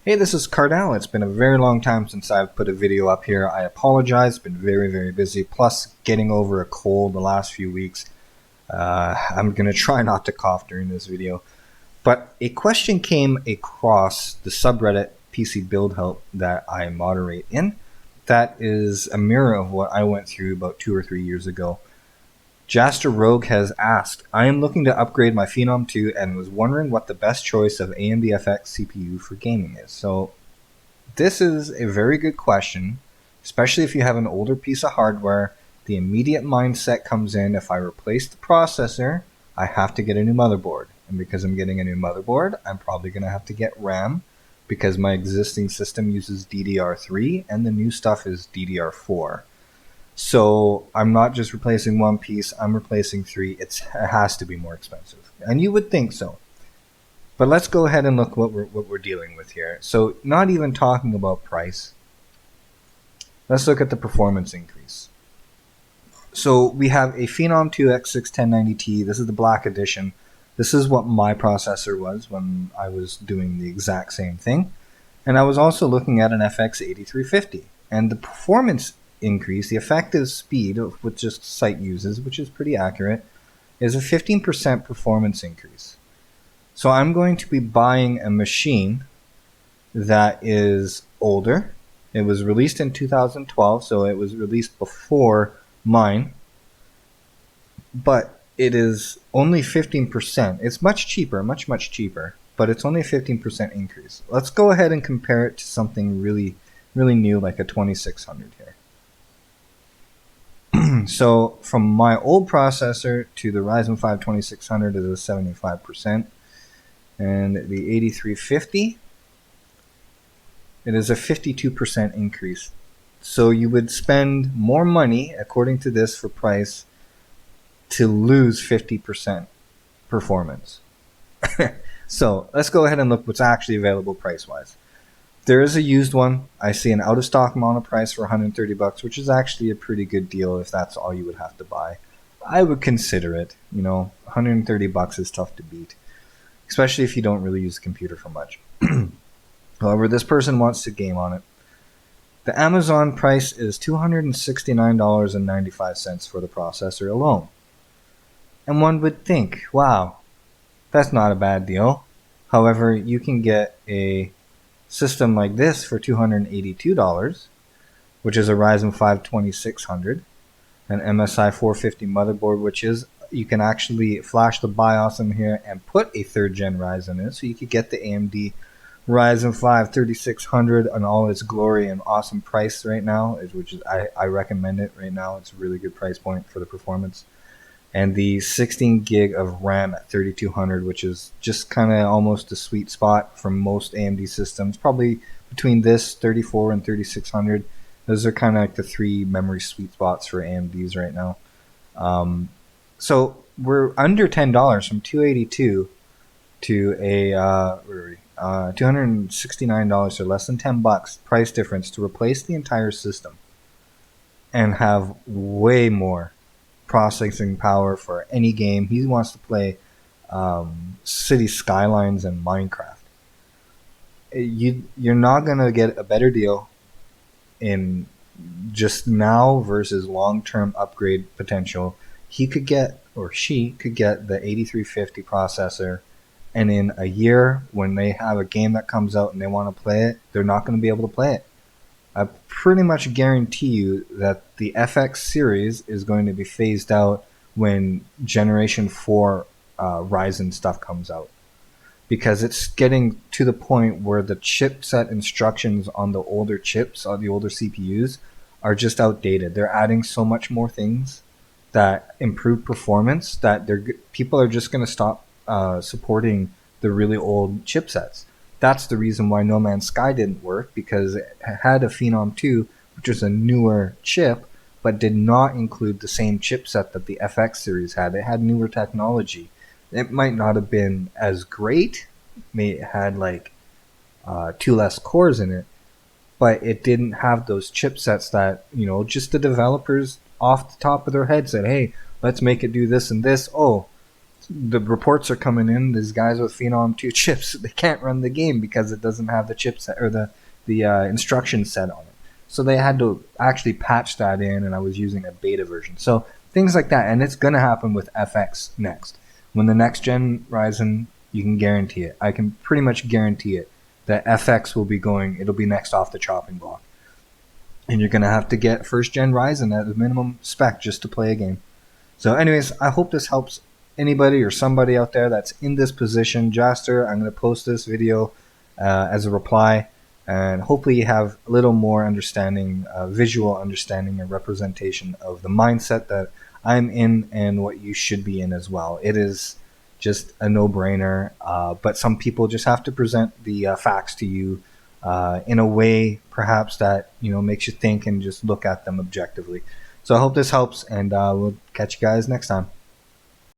Hey, this is Cardell. It's been a very long time since I've put a video up here. I apologize. It's been very, very busy. Plus, getting over a cold the last few weeks. I'm going to try not to cough during this video. But a question came across the subreddit PcBuildHelp that I moderate in. That is a mirror of what I went through about 2 or 3 years ago. Jaster Rogue has asked, I am looking to upgrade my Phenom 2 and was wondering what the best choice of AMD FX CPU for gaming is. So this is a very good question, especially if you have an older piece of hardware. The immediate mindset comes in, if I replace the processor, I have to get a new motherboard. And because I'm getting a new motherboard, I'm probably going to have to get RAM because my existing system uses DDR3 and the new stuff is DDR4. So I'm not just replacing one piece, I'm replacing three. It has to be more expensive. And you would think so. But let's go ahead and look what we're dealing with here. So not even talking about price. Let's look at the performance increase. So we have a Phenom 2 X61090T. This is the black edition. This is what my processor was when I was doing the exact same thing. And I was also looking at an FX8350. And the performance increase, the effective speed of what just site uses, which is pretty accurate, is a 15% performance increase. So I'm going to be buying a machine that is older. It was released in 2012, so it was released before mine, but it is only 15%. It's much cheaper, much cheaper, but it's only a 15% increase. Let's go ahead and compare it to something really new like a 2600 here. So from my old processor to the Ryzen 5 2600 is a 75%, and the 8350, it is a 52% increase. So you would spend more money, according to this, for price to lose 50% performance. So let's go ahead and look what's actually available price-wise. There is a used one. I see an out-of-stock mono price for $130, which is actually a pretty good deal if that's all you would have to buy. I would consider it. You know, $130 is tough to beat, especially if you don't really use the computer for much. However, this person wants to game on it. The Amazon price is $269.95 for the processor alone. And one would think, wow, that's not a bad deal. However, you can get a system like this for $282, which is a Ryzen 5 2600, an MSI 450 motherboard, which is, you can actually flash the BIOS in here and put a 3rd gen Ryzen in, so you could get the AMD Ryzen 5 3600 in all its glory and awesome price right now, which is I recommend it right now. It's a really good price point for the performance. And the 16 gig of RAM at 3200, which is just kind of almost a sweet spot for most AMD systems. Probably between this 34 and 3600. Those are kind of like the 3 memory sweet spots for AMDs right now. So we're under $10 from $282 to a $269, so less than $10 price difference to replace the entire system and have way more processing power for any game. He wants to play City Skylines and Minecraft. You're not going to get a better deal in just now versus long-term upgrade potential. He could get, or she could get, the 8350 processor, and in a year when they have a game that comes out and they want to play it, they're not going to be able to play it. I pretty much guarantee you that the FX series is going to be phased out when Generation 4 Ryzen stuff comes out, because it's getting to the point where the chipset instructions on the older chips, on the older CPUs, are just outdated. They're adding so much more things that improve performance that people are just going to stop supporting the really old chipsets. That's the reason why No Man's Sky didn't work, because it had a Phenom 2, which was a newer chip, but did not include the same chipset that the FX series had. It had newer technology. It might not have been as great. It had like 2 less cores in it, but it didn't have those chipsets that, just the developers off the top of their head said, hey, let's make it do this and this. Oh, the reports are coming in. These guys with Phenom 2 chips, they can't run the game because it doesn't have the chipset or the instruction set on it. So they had to actually patch that in, and I was using a beta version. So things like that, and it's gonna happen with FX next. When the next gen Ryzen, you can guarantee it. I can pretty much guarantee it that FX will be going. It'll be next off the chopping block, and you're gonna have to get first gen Ryzen at the minimum spec just to play a game. So, anyways, I hope this helps anybody or somebody out there that's in this position. Jaster, I'm going to post this video as a reply, and hopefully you have a little more understanding, visual understanding and representation of the mindset that I'm in and what you should be in as well. It is just a no-brainer, but some people just have to present the facts to you in a way perhaps that makes you think and just look at them objectively. So I hope this helps, and we'll catch you guys next time.